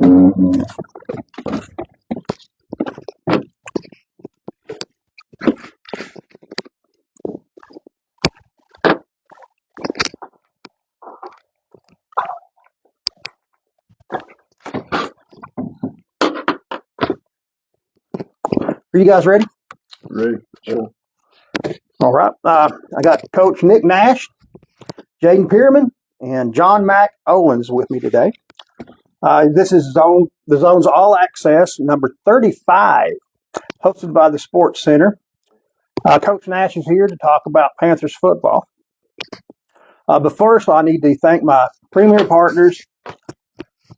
Are you guys ready? Ready. Sure. All right. I got Coach Nick Nash, Jaden Pierman, and John Mac Owens with me today. This is the Zone's All Access, number 35, hosted by the Sports Center. Coach Nash is here to talk about Panthers football. But first, I need to thank my premier partners,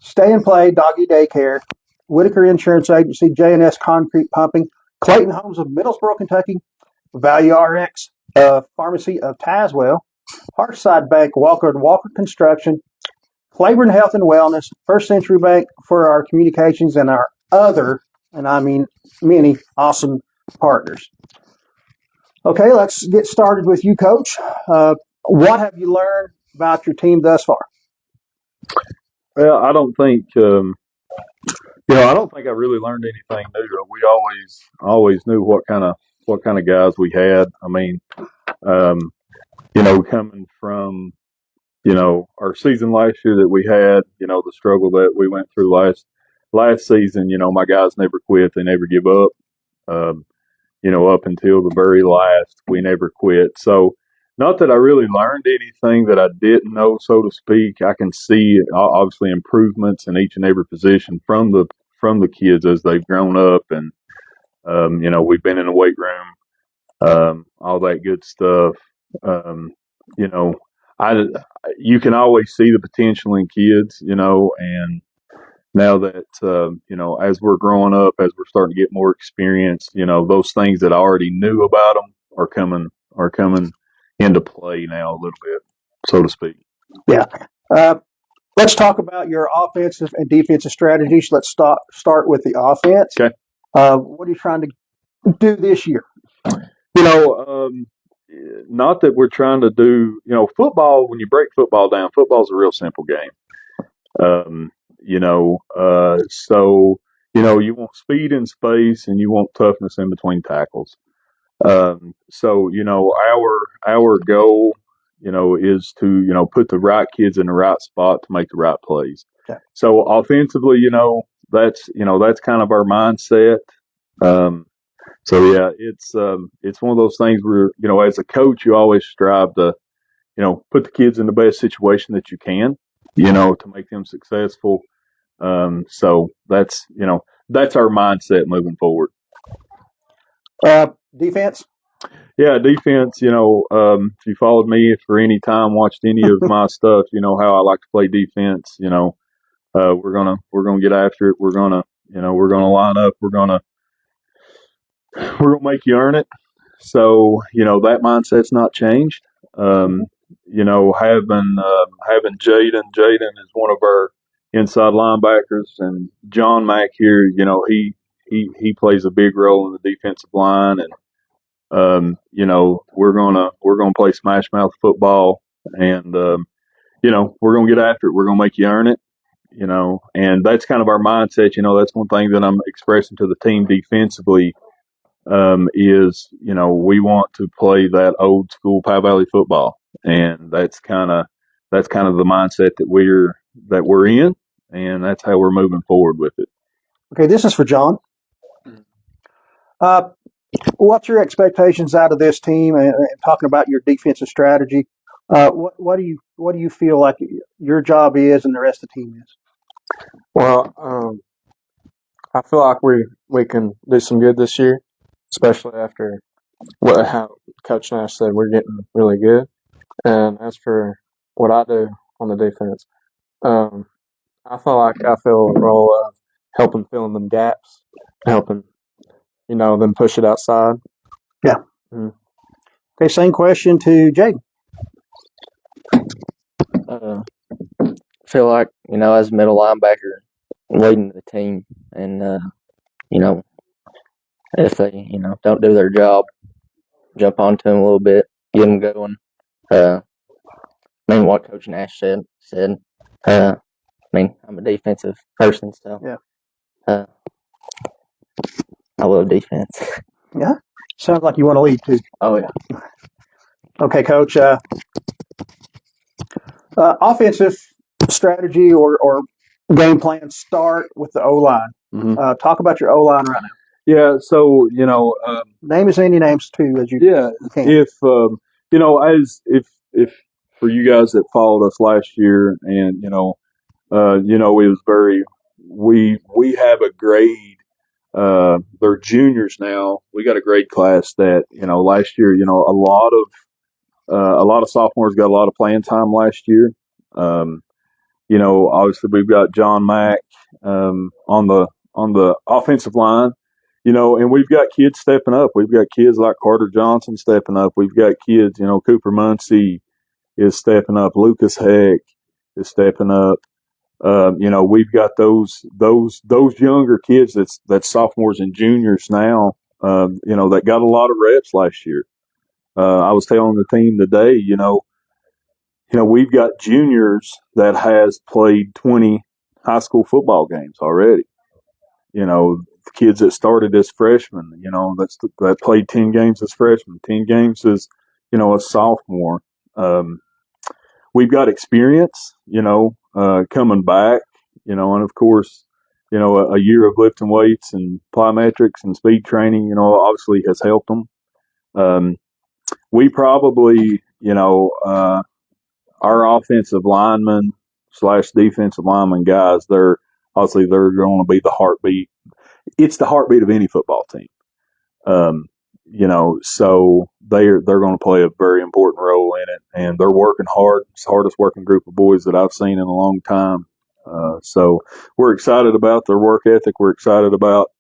Stay and Play, Doggy Daycare, Whitaker Insurance Agency, J&S Concrete Pumping, Clayton Homes of Middlesboro, Kentucky, Value RX Pharmacy of Tazewell, Hearthside Bank, Walker & Walker Construction, Claiborne Health and Wellness, First Century Bank for our communications, and our other, and I mean many, awesome partners. Okay, let's get started with you, Coach. What have you learned about your team thus far? Well, I don't think I don't think I really learned anything new. We always knew what kind of guys we had. I mean, coming from our season last year that we had, the struggle that we went through last season. My guys never quit; they never give up. Up until the very last, we never quit. So, not that I really learned anything that I didn't know, so to speak. I can see obviously improvements in each and every position from the kids as they've grown up, and we've been in the weight room, all that good stuff. You can always see the potential in kids, and now that as we're growing up, as we're starting to get more experience, those things that I already knew about them are coming into play now a little bit, so to speak. Yeah. Let's talk about your offensive and defensive strategies. Let's start with the offense. Okay. What are you trying to do this year? Not that we're trying to do, football. When you break football down, football's a real simple game. So you want speed in space and you want toughness in between tackles. So our goal, is to put the right kids in the right spot to make the right plays. Okay. So offensively, that's kind of our mindset. So yeah, it's one of those things where as a coach, you always strive to put the kids in the best situation that you can, to make them successful. So that's our mindset moving forward. Defense? Yeah, defense, if you followed me for any time, watched any of my stuff, you know how I like to play defense. We're gonna get after it. We're gonna line up. We're gonna make you earn it. So, that mindset's not changed. Having Jaden is one of our inside linebackers, and John Mack here, he plays a big role in the defensive line, and we're gonna play smash mouth football, and we're gonna get after it. We're gonna make you earn it, and that's kind of our mindset. That's one thing that I'm expressing to the team defensively. Is we want to play that old school Powell Valley football, and that's kind of the mindset that we're in, and that's how we're moving forward with it. Okay, this is for John. What's your expectations out of this team? And talking about your defensive strategy, what do you feel like your job is and the rest of the team is? Well, I feel like we can do some good this year, especially after how Coach Nash said we're getting really good. And as for what I do on the defense, I feel like I fill a role of helping fill in them gaps, helping them push it outside. Yeah. Mm-hmm. Okay, same question to Jake. I feel like, as a middle linebacker, leading the team, and, if they, don't do their job, jump onto them a little bit, get them going. What Coach Nash said, I mean, I'm a defensive person, so Yeah. I love defense. Yeah. Sounds like you want to lead too. Oh yeah. Okay, Coach. Offensive strategy or game plan start with the O line. Mm-hmm. Talk about your O line right now. Yeah. So Name as many names too as you yeah. can. If if for you guys that followed us last year, and it was very we have a grade. They're juniors now. We got a grade class that last year a lot of sophomores got a lot of playing time last year. Um, obviously we've got John Mack on the offensive line. And we've got kids stepping up. We've got kids like Carter Johnson stepping up. We've got kids, Cooper Muncie is stepping up. Lucas Heck is stepping up. We've got those younger kids that's sophomores and juniors now. That got a lot of reps last year. I was telling the team today, we've got juniors that has played 20 high school football games already. The kids that started as freshmen, that played 10 games as freshmen, 10 games as, a sophomore. We've got experience, coming back, and of course, a year of lifting weights and plyometrics and speed training, obviously has helped them. We probably, our offensive linemen / defensive lineman guys, they're going to be the heartbeat. It's the heartbeat of any football team. So they're going to play a very important role in it, and they're working hard. It's the hardest working group of boys that I've seen in a long time. So we're excited about their work ethic. We're excited about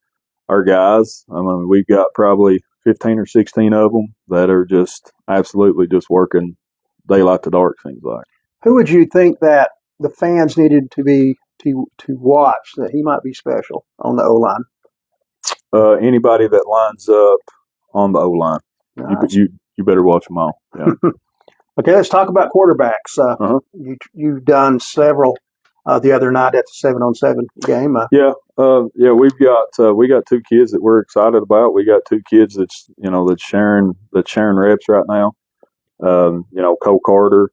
our guys. I mean, we've got probably 15 or 16 of them that are just absolutely just working daylight to dark, things like. Who would you think that the fans needed to watch that he might be special on the O line? Anybody that lines up on the O line, Nice. you better watch them all. Yeah. Okay, let's talk about quarterbacks. You've done several the other night at the 7-on-7 game. We've got two kids that we're excited about. We got two kids that's sharing reps right now. Cole Carter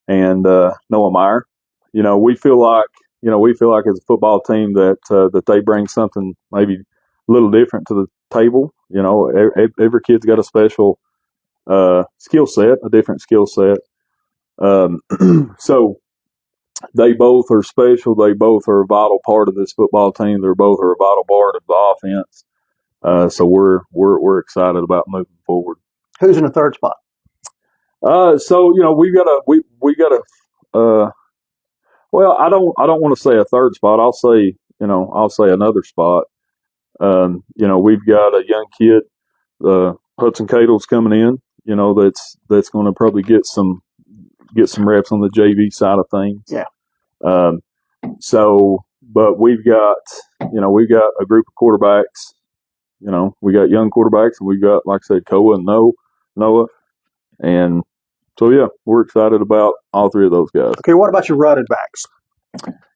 and Noah Meyer. We feel like as a football team that they bring something maybe a little different to the table. Every kid's got a special skill set, a different skill set. So they both are special. They both are a vital part of this football team. They're both are a vital part of the offense. So we're excited about moving forward. Who's in the third spot? We got a well, I don't want to say a third spot. I'll say another spot. We've got a young kid, Hudson Cadle's coming in. That's going to probably get some reps on the JV side of things. Yeah. But we've got a group of quarterbacks. We got young quarterbacks, and we've got, like I said, Koa and Noah, and so yeah, we're excited about all three of those guys. Okay, what about your running backs?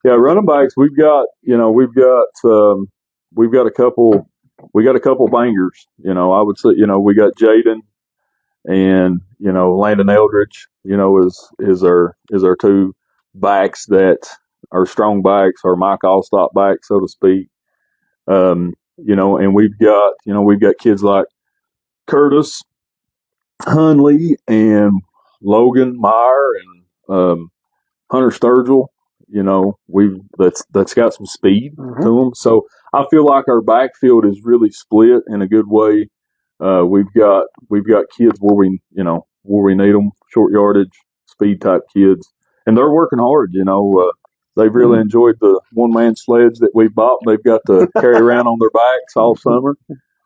Yeah, running backs. We've got a couple bangers. I would say we got Jaden and Landon Eldridge. Is our two backs that are strong backs, or Mike Allstop backs, so to speak. And we've got kids like Curtis Hunley and Logan Meyer and Hunter Sturgill. That's got some speed to them. So I feel like our backfield is really split in a good way. We've got kids where we need them, short yardage, speed type kids, and they're working hard. They've really enjoyed the one-man sleds that we bought. They've got to carry around on their backs all summer.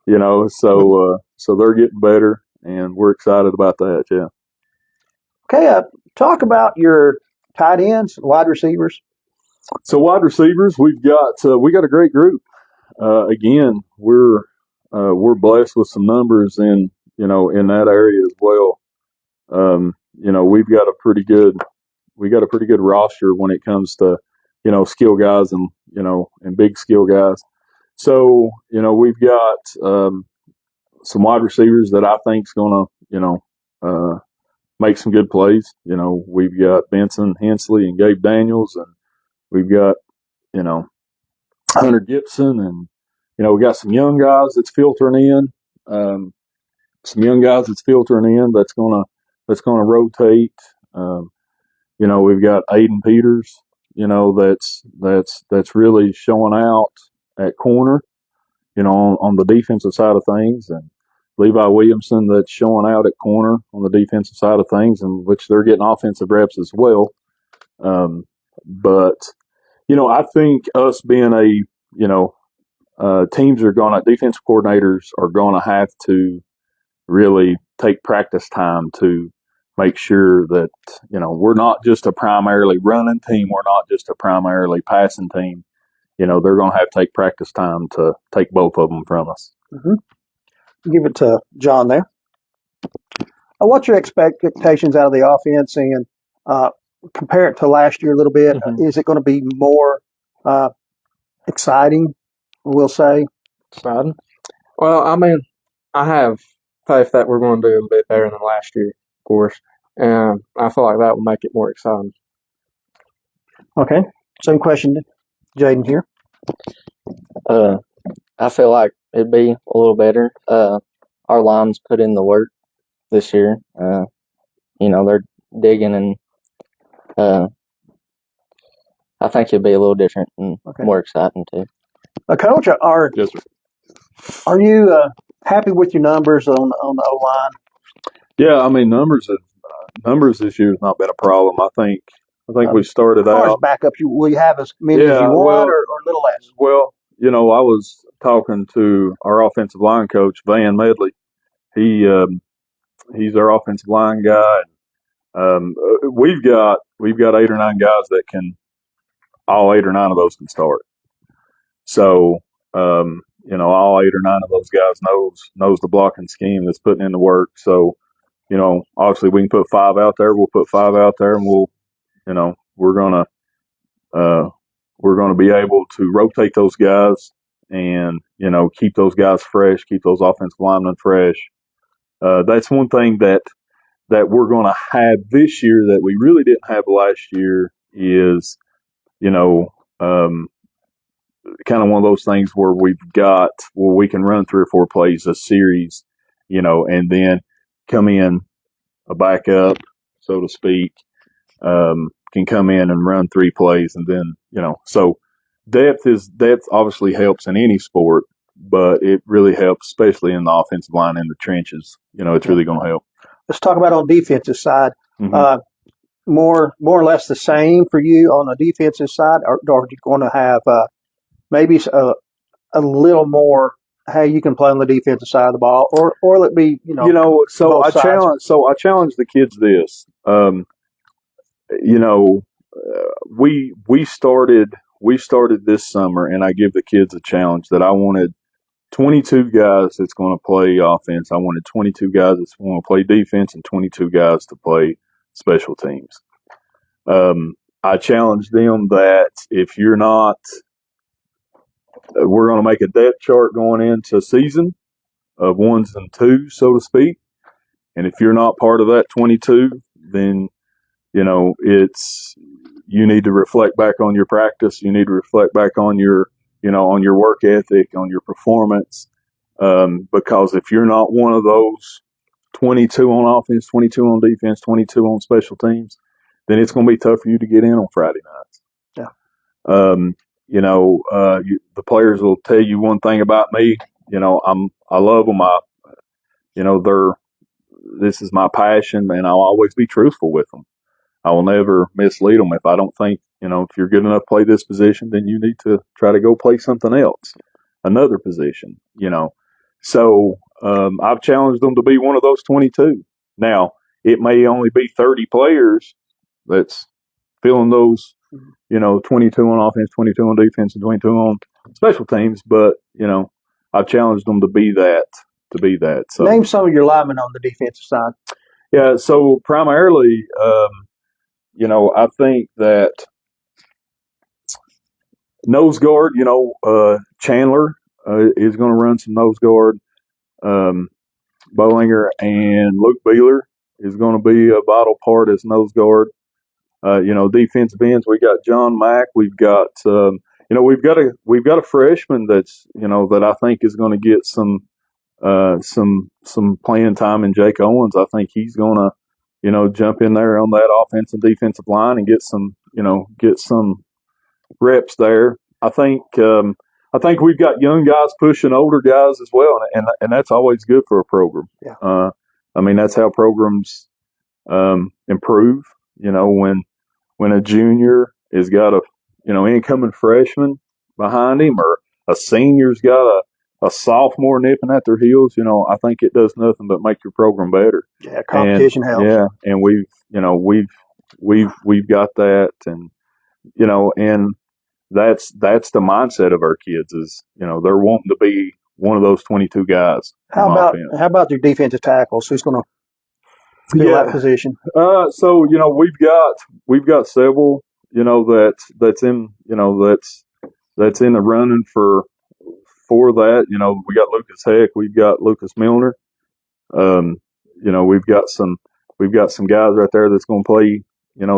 So they're getting better, and we're excited about that. Yeah. Okay, talk about your tight ends, wide receivers. So wide receivers, we got a great group. Again, we're blessed with some numbers in that area as well. We've got a pretty good roster when it comes to skill guys and big skill guys. So, we've got some wide receivers that I think is going to, make some good plays. We've got Benson Hensley and Gabe Daniels, and we've got, Hunter Gibson, and, we got some young guys that's filtering in. That's gonna rotate. We've got Aiden Peters, that's really showing out at corner, on the defensive side of things, and Levi Williamson that's showing out at corner on the defensive side of things, in which they're getting offensive reps as well. But I think us being defensive coordinators are gonna have to really take practice time to make sure that, we're not just a primarily running team. We're not just a primarily passing team. They're going to have to take practice time to take both of them from us. Mm-hmm. Give it to John there. What's your expectations out of the offense, and compare it to last year a little bit? Mm-hmm. Is it going to be more exciting, we'll say? Exciting? Well, I mean, I have faith that we're going to do a bit better than last year, of course, and I feel like that will make it more exciting. Okay. Same question to Jaden here. I feel like it'd be a little better. Our line's put in the work this year. They're digging, and I think it'd be a little different and more exciting too. Coach, Yes, sir. Are you happy with your numbers on the O-line? Yeah, I mean, numbers this year has not been a problem. I think we started as far out. As backups, will you have as many as you want, or a little less? Well, I was talking to our offensive line coach, Van Medley. He's our offensive line guy. We've got 8 or 9 guys that can, all 8 or 9 of those can start. So, all 8 or 9 of those guys knows the blocking scheme that's putting in the work. So, obviously we can put 5 out there. We'll put 5 out there, and we're gonna be able to rotate those guys and keep those guys fresh, keep those offensive linemen fresh. That's one thing that we're going to have this year that we really didn't have last year is, kind of one of those things where we can run 3 or 4 plays a series, and then come in a backup, so to speak, can come in and run 3 plays, and then, so depth obviously helps in any sport, but it really helps, especially in the offensive line in the trenches. It's really going to help. Let's talk about on the defensive side. Mm-hmm. More or less the same for you on the defensive side, or are you going to have maybe a little more? Hey, you can play on the defensive side of the ball, or will it be So I challenge the kids this. We started this summer, and I give the kids a challenge that I wanted 22 guys that's going to play offense. I wanted 22 guys that's going to play defense, and 22 guys to play special teams. I challenged them that if you're not, we're going to make a depth chart going into season of 1s and 2s, so to speak. And if you're not part of that 22, then you need to reflect back on your practice. You need to reflect back on your work ethic, on your performance. Because if you're not one of those 22 on offense, 22 on defense, 22 on special teams, then it's going to be tough for you to get in on Friday nights. Yeah. The players will tell you one thing about me. I love them. This is my passion, and I'll always be truthful with them. I will never mislead them. If I don't think, if you're good enough to play this position, then you need to try to go play something else, another position, So I've challenged them to be one of those 22. Now, it may only be 30 players that's filling those, 22 on offense, 22 on defense, and 22 on special teams. But, I've challenged them to be that. So name some of your linemen on the defensive side. Yeah, so primarily, I think that Nose guard, Chandler is going to run some nose guard. Bollinger and Luke Beeler is going to be a vital part as nose guard. Defensive ends. We got John Mack. We've got we've got a freshman that's that I think is going to get some playing time in Jake Owens. I think he's going to jump in there on that offensive defensive line and get some reps there. I think we've got young guys pushing older guys as well, and that's always good for a program. Yeah. That's how programs improve. When a junior has got a incoming freshman behind him, or a senior's got a sophomore nipping at their heels, I think it does nothing but make your program better. Yeah, competition helps. Yeah, and we've got that, and that's the mindset of our kids is they're wanting to be one of those 22 guys. How about your defensive tackles? Who's going to fill that position? So we've got several that's in that's in the running for that. We got Lucas Heck, we've got Lucas Milner. We've got some guys right there that's going to play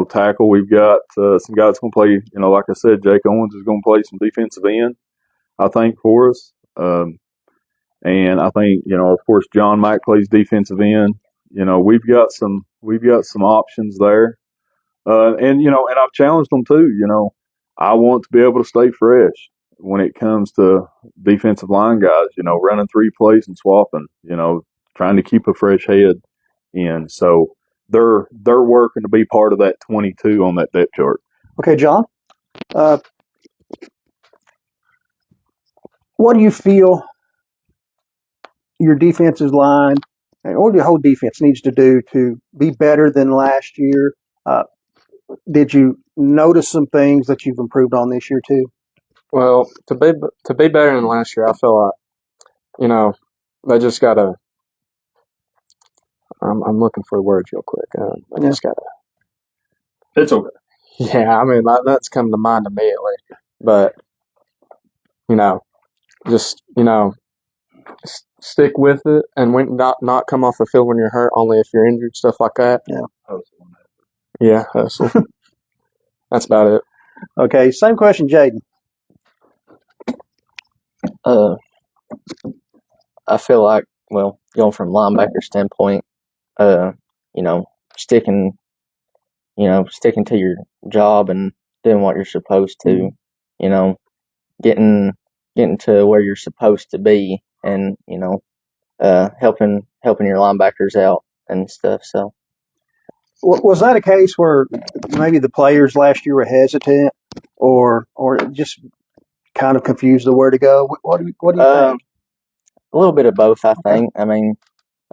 tackle. We've got some guys going to play, like I said, Jake Owens is going to play some defensive end, I think, for us. And I think, of course, John Mack plays defensive end. We've got some options there. And I've challenged them too. I want to be able to stay fresh when it comes to defensive line guys, running three plays and swapping, trying to keep a fresh head in. So they're working to be part of that 22 on that depth chart. Okay, John, what do you feel your defensive line or the whole defense needs to do to be better than last year? Did you notice some things that you've improved on this year too? Well, to be better than last year, I feel like they just gotta. I'm looking for the words real quick. They just gotta. It's okay. Yeah, that's come to mind immediately, but just stick with it and not come off the field when you're hurt. Only if you're injured, stuff like that. Yeah. Yeah, hustle. That's about it. Okay, same question, Jaden. I feel like, going from linebacker standpoint, sticking to your job and doing what you're supposed to, getting to where you're supposed to be, and helping your linebackers out and stuff. So, Was that a case where maybe the players last year were hesitant, or just kind of confused of where to go? What do you think? A little bit of both, I think. I mean,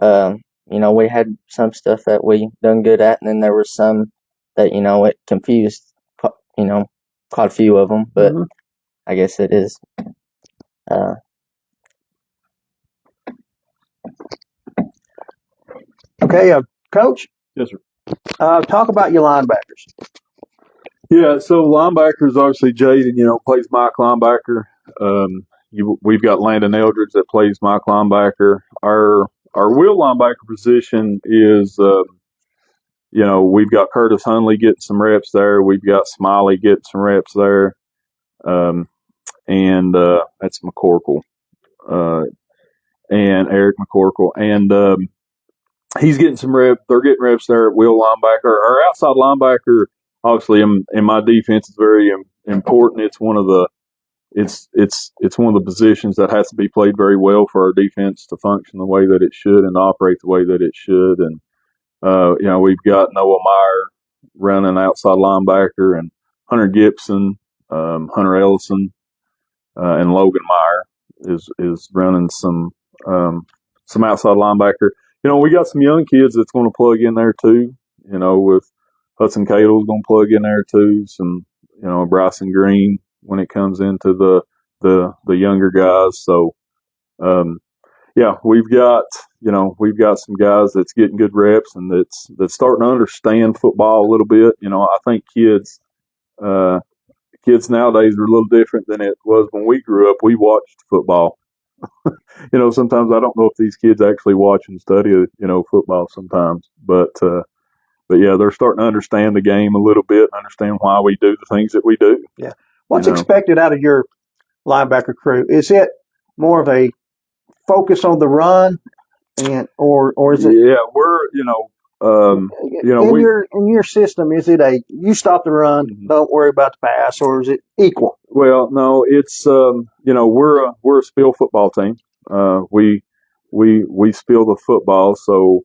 we had some stuff that we done good at, and then there was some that it confused, quite a few of them. But I guess it is. Okay, Coach. Yes, sir. Talk about your linebackers. Yeah, so linebackers, obviously Jaden, plays Mike linebacker. We've got Landon Eldridge that plays Mike linebacker. Our wheel linebacker position is, we've got Curtis Hunley getting some reps there. We've got Smiley getting some reps there. And that's McCorkle. And Eric McCorkle. And he's getting some reps. They're getting reps there at wheel linebacker. Our outside linebacker, obviously, in my defense, is very important. It's one of the one of the positions that has to be played very well for our defense to function the way that it should and operate the way that it should. And we've got Noah Meyer running outside linebacker, and Hunter Gibson, Hunter Ellison, and Logan Meyer is running some outside linebacker. We got some young kids that's going to plug in there too. With Hudson Cadle's going to plug in there too. Some, Bryson Green when it comes into the younger guys. So, we've got some guys that's getting good reps and that's starting to understand football a little bit. I think kids nowadays are a little different than it was when we grew up. We watched football. Sometimes I don't know if these kids actually watch and study, football sometimes. But yeah, they're starting to understand the game a little bit, understand why we do the things that we do. Yeah. What's expected out of your linebacker crew? Is it more of a focus on the run, or is it? Yeah, we're in your system, is it a you stop the run, don't worry about the pass, or is it equal? Well, no, it's we're a spill football team. We spill the football, so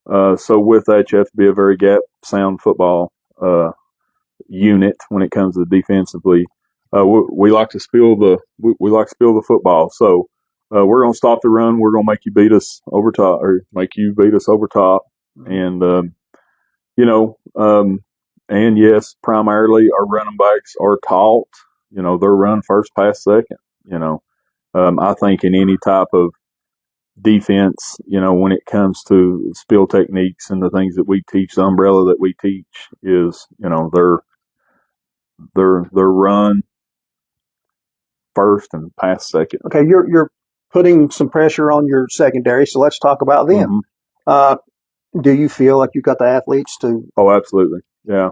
with that you have to be a very gap sound football unit when it comes to defensively. We like to spill we like to spill the football. So we're gonna stop the run. We're gonna make you beat us over top, or make you beat us over top, and and yes, primarily our running backs are taught. They're run first, pass second. I think in any type of defense, when it comes to spill techniques and the things that we teach, the umbrella that we teach is, they're run first and pass second. Okay, you're putting some pressure on your secondary, so let's talk about them. Do you feel like you've got the athletes to? Oh, absolutely. Yeah.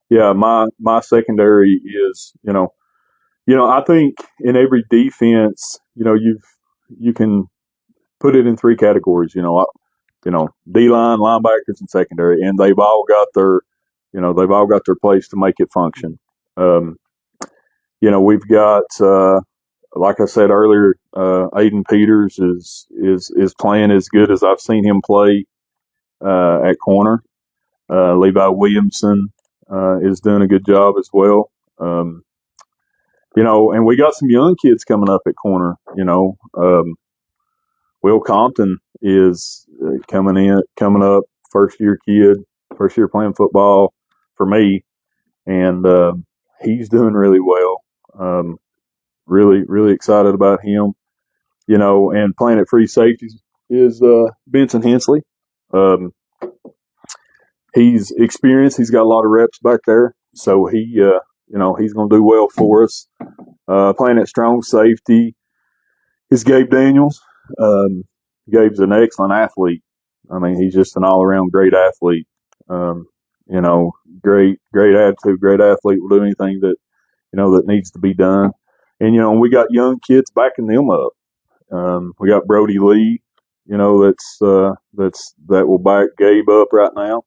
My secondary is, I think in every defense, you can put it in three categories. D-line, linebackers, and secondary, and they've all got their place to make it function. We've got, like I said earlier, Aiden Peters is playing as good as I've seen him play at corner. Levi Williamson is doing a good job as well. And we got some young kids coming up at corner. Will Compton is coming up, first year playing football for me, and he's doing really well. Really, really excited about him. And playing at free safeties is Benson Hensley. He's experienced. He's got a lot of reps back there, so he's going to do well for us. Playing at strong safety is Gabe Daniels. Gabe's an excellent athlete. I mean, he's just an all-around great athlete. Great attitude, great athlete. Will do anything that that needs to be done. And we got young kids backing them up. We got Brody Lee, that will back Gabe up right now.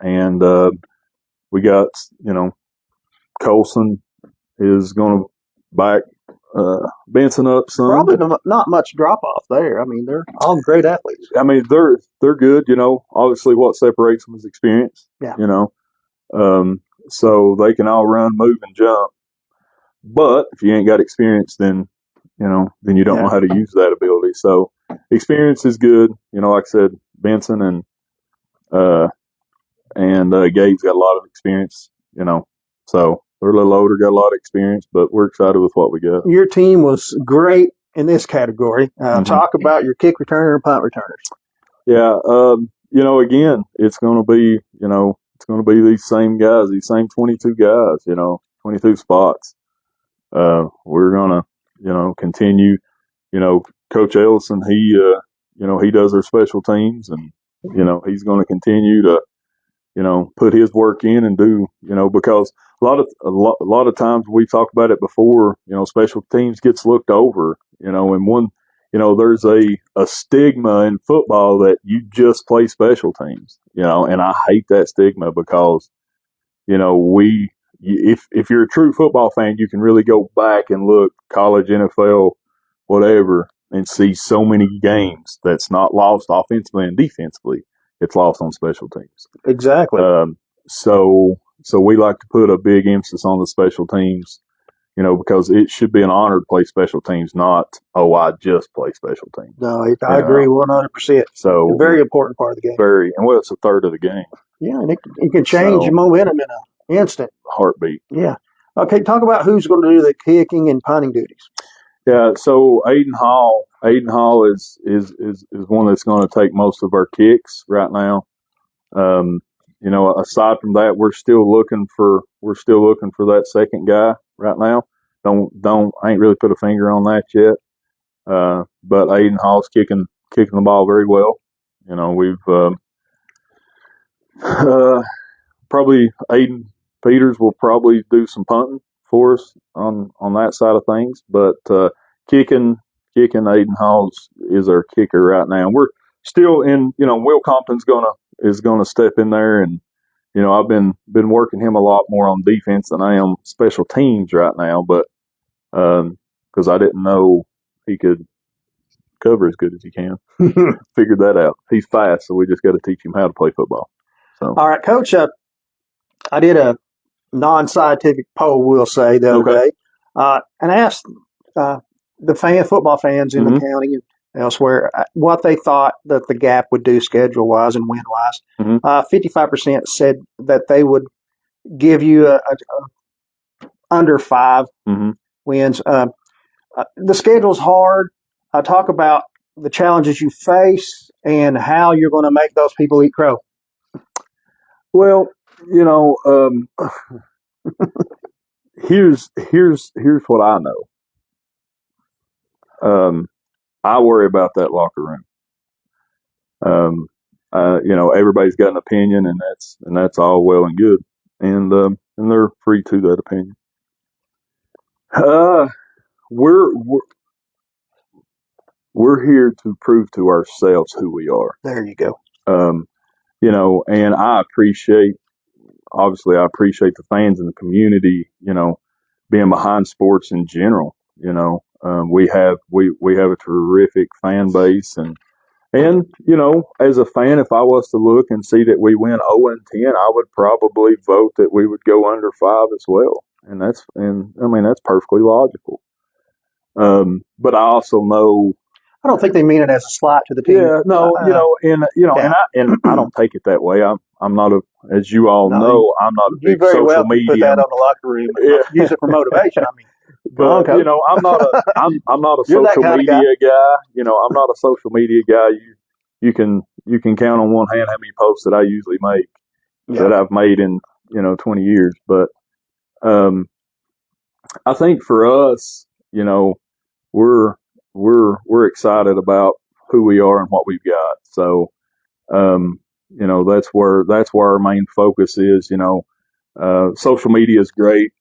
And we got Colson is going to back Benson up some. Probably not much drop off there. I mean, they're all great athletes. I mean, they're good. Obviously, what separates them is experience. Yeah. So they can all run, move, and jump. But if you ain't got experience, then you don't know how to use that ability. So experience is good. Like I said, Benson and Gabe's got a lot of experience. So they're a little older, got a lot of experience, but we're excited with what we got. Your team was great in this category. Talk about your kick returner and punt returners. Yeah, again, it's going to be, these same guys, these same 22 guys, 22 spots. We're going to, continue, Coach Ellison, he does our special teams, and, he's going to continue to, put his work in and do, because a lot of times we talked about it before, special teams gets looked over, and one, there's a stigma in football that you just play special teams, and I hate that stigma because, if you're a true football fan, you can really go back and look college, NFL, whatever, and see so many games that's not lost offensively and defensively. It's lost on special teams. Exactly. So we like to put a big emphasis on the special teams, because it should be an honor to play special teams, not, I just play special teams. No, I agree 100%. So a very important part of the game. It's a third of the game. Yeah, and it can change your momentum in an instant. Heartbeat. Yeah. Okay, talk about who's going to do the kicking and punting duties. Yeah, so Aiden Hall is one that's going to take most of our kicks right now. aside from that, we're still looking for that second guy right now. I ain't really put a finger on that yet. But Aiden Hall's kicking the ball very well. We've probably Aiden Peters will probably do some punting for us on that side of things. But kicking Aiden Hall's is our kicker right now. We're still in. Will Compton's is gonna step in there, and I've been working him a lot more on defense than I am special teams right now. But because I didn't know he could cover as good as he can. Figured that out. He's fast, so we just got to teach him how to play football. So, All right, Coach. I did a non-scientific poll, we'll say, the other day, and asked the football fans in the county and elsewhere what they thought that the Gap would do schedule-wise and win-wise. 55% said that they would give you a under 5 wins. The schedule's hard. I talk about the challenges you face and how you're going to make those people eat crow. Well, here's what I know. I worry about that locker room. Everybody's got an opinion, and that's all well and good, and they're free to that opinion. We're here to prove to ourselves who we are. There you go. And I appreciate the fans and the community, being behind sports in general. We have a terrific fan base, and as a fan, if I was to look and see that we win 0-10, I would probably vote that we would go under 5 as well. And that's perfectly logical. But I also know, I don't think they mean it as a slight to the team. Yeah, no, and I don't take it that way. I'm not as you all know, I'm not a big social well media. Put that on the locker room. And use it for motivation. But I'm not a social media guy. I'm not a social media guy. You can count on one hand how many posts that I usually make that I've made in 20 years. But I think for us, we're excited about who we are and what we've got. So, that's where our main focus is. Social media is great.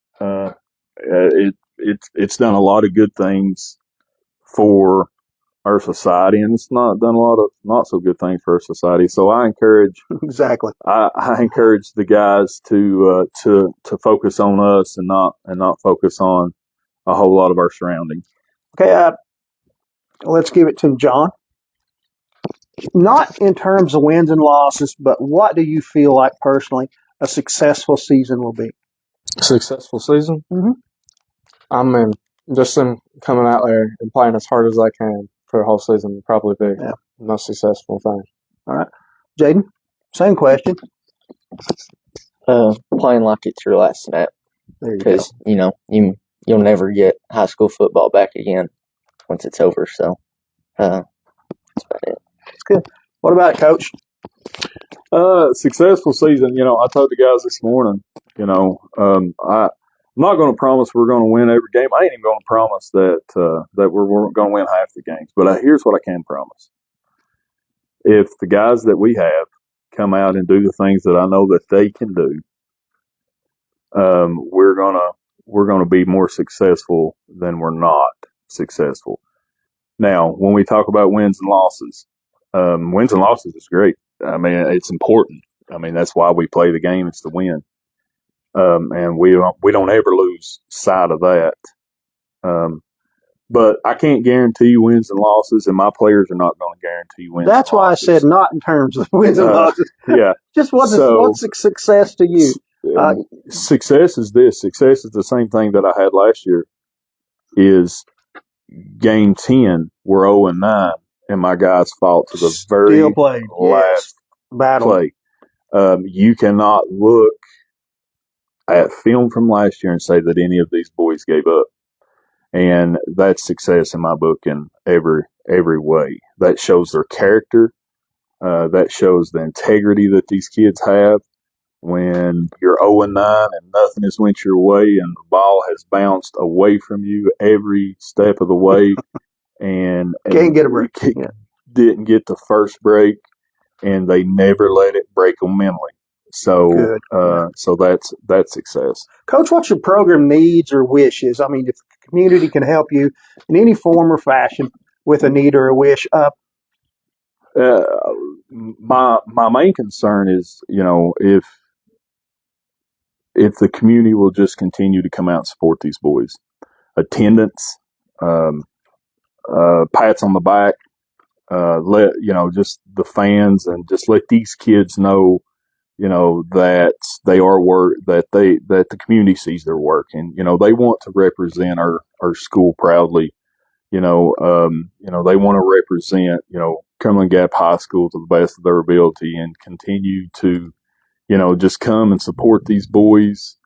It's done a lot of good things for our society, and it's not done a lot of not so good things for our society. So I encourage I encourage the guys to focus on us and not focus on a whole lot of our surroundings. Okay, let's give it to John. Not in terms of wins and losses, but what do you feel like personally a successful season will be? Successful season? Mm-hmm. I mean, just in coming out there and playing as hard as I can for a whole season would probably be the most successful thing. All right. Jaden, same question. Playing like it's your last snap. Because, you'll never get high school football back again once it's over. So that's about it. That's good. What about it, Coach? Successful season. I told the guys this morning, I'm not going to promise we're going to win every game. I ain't even going to promise that we're going to win half the games. But here's what I can promise. If the guys that we have come out and do the things that I know that they can do, we're gonna be more successful than we're not successful. Now, when we talk about wins and losses is great. I mean, it's important. I mean, that's why we play the game. It's to win. And we don't ever lose sight of that. But I can't guarantee wins and losses, and my players are not going to guarantee wins. That's why I said not in terms of wins and losses. Yeah. Just what's a success to you? Success is this. Success is the same thing that I had last year. Is game 10, we're 0-9, and my guys fought to the very last battle. play. You cannot look at film from last year and say that any of these boys gave up. And that's success in my book in every way. That shows their character. That shows the integrity that these kids have. when you're 0-9 and nothing has went your way and the ball has bounced away from you every step of the way and Can't get a break. Yeah. didn't get the first break, and they never let it break them mentally. So, Good. so that's success. Coach, what's your program needs or wishes? I mean, if the community can help you in any form or fashion with a need or a wish, My main concern is, if the community will just continue to come out and support these boys, attendance, pats on the back, let just the fans, and just let these kids know, that they are work, that the community sees their work, and they want to represent our school proudly. They want to represent Cumberland Gap High School to the best of their ability, and continue to just come and support these boys,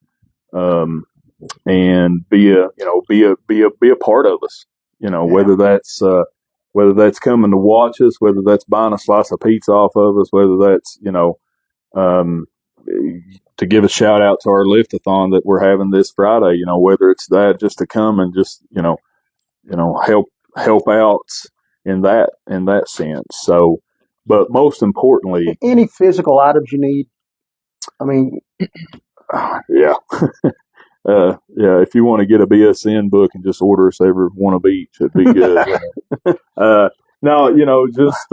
and be a part of us. Whether that's coming to watch us, whether that's buying a slice of pizza off of us, whether that's um, to give a shout out to our liftathon that we're having this Friday. Whether it's that, just to come and just help out in that sense. So, but most importantly, any physical items you need. I mean, yeah. Yeah, if you want to get a BSN book and just order us every one of each, it'd be good. No, just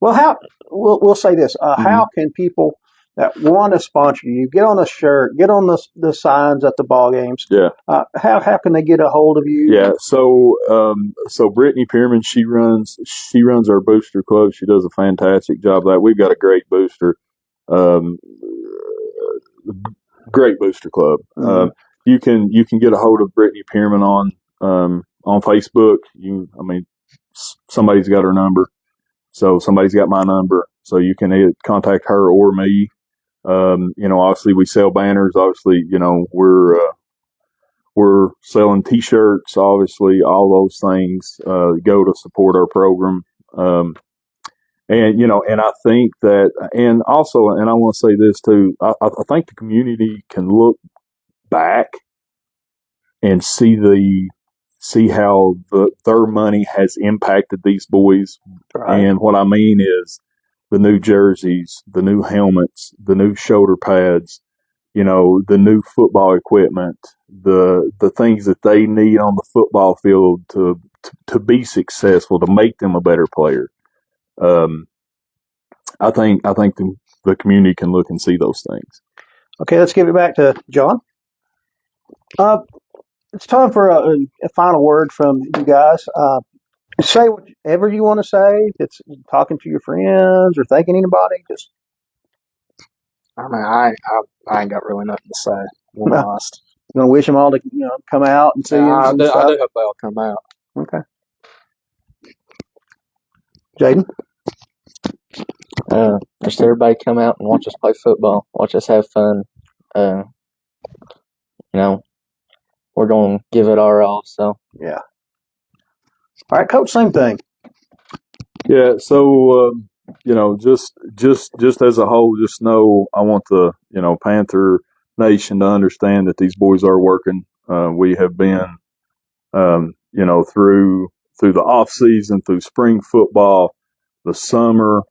well, how we'll say this: how can people that want to sponsor you get on a shirt, get on the signs at the ball games? Yeah. How can they get a hold of you? Yeah. So Brittany Pierman, she runs our booster club. She does a fantastic job of that. We've got a great booster. Great booster club. Mm-hmm. You can get a hold of Brittany Pierman on Facebook. Somebody's got her number, so somebody's got my number, so you can contact her or me. Obviously we sell banners. Obviously, we're selling T-shirts. Obviously, all those things go to support our program. And I think that, and also, and I want to say this too, I think the community can look back and see how their money has impacted these boys. Right. And what I mean is the new jerseys, the new helmets, the new shoulder pads, the new football equipment, the things that they need on the football field to be successful, to make them a better player. I think the community can look and see those things. Okay, let's give it back to John. It's time for a final word from you guys. Say whatever you want to say. It's talking to your friends or thanking anybody. Just, I mean, I ain't got really nothing to say. I'm honest. I'm gonna wish them all to come out and see you. I do hope they'll come out. Okay. Jaden? Just everybody come out and watch us play football. Watch us have fun. We're going to give it our all. So yeah. All right, Coach. Same thing. Yeah. So just as a whole, just know I want the Panther Nation to understand that these boys are working. We have been through the off season, through spring football, the summer.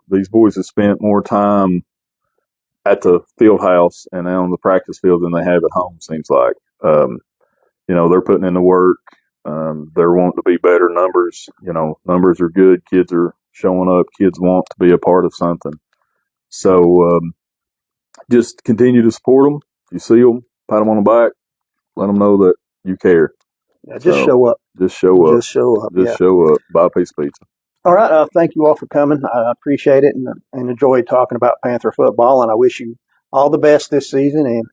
These boys have spent more time at the field house and on the practice field than they have at home, seems like. They're putting in the work. They're wanting to be better. Numbers are good. Kids are showing up. Kids want to be a part of something. So just continue to support them. If you see them, pat them on the back. Let them know that you care. Yeah, show up. Just show up. Just show up. Just show up. Buy a piece of pizza. All right. Thank you all for coming. I appreciate it and enjoyed talking about Panther football. And I wish you all the best this season and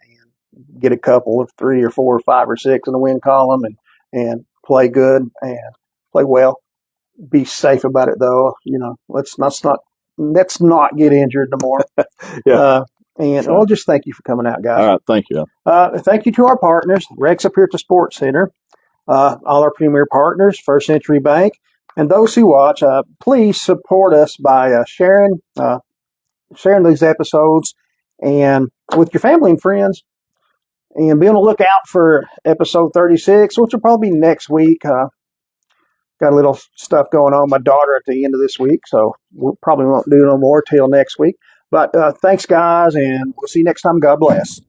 get a couple of 3 or 4 or 5 or 6 in the win column and play good and play well. Be safe about it though. Let's not get injured no more. Yeah. And just thank you for coming out, guys. All right. Thank you. Thank you to our partners, Rex up here at the Sports Center, all our premier partners, First Century Bank, and those who watch. Please support us by sharing sharing these episodes and with your family and friends. And be on the lookout for episode 36, which will probably be next week. Got a little stuff going on with my daughter at the end of this week, so we probably won't do no more till next week. But thanks, guys, and we'll see you next time. God bless.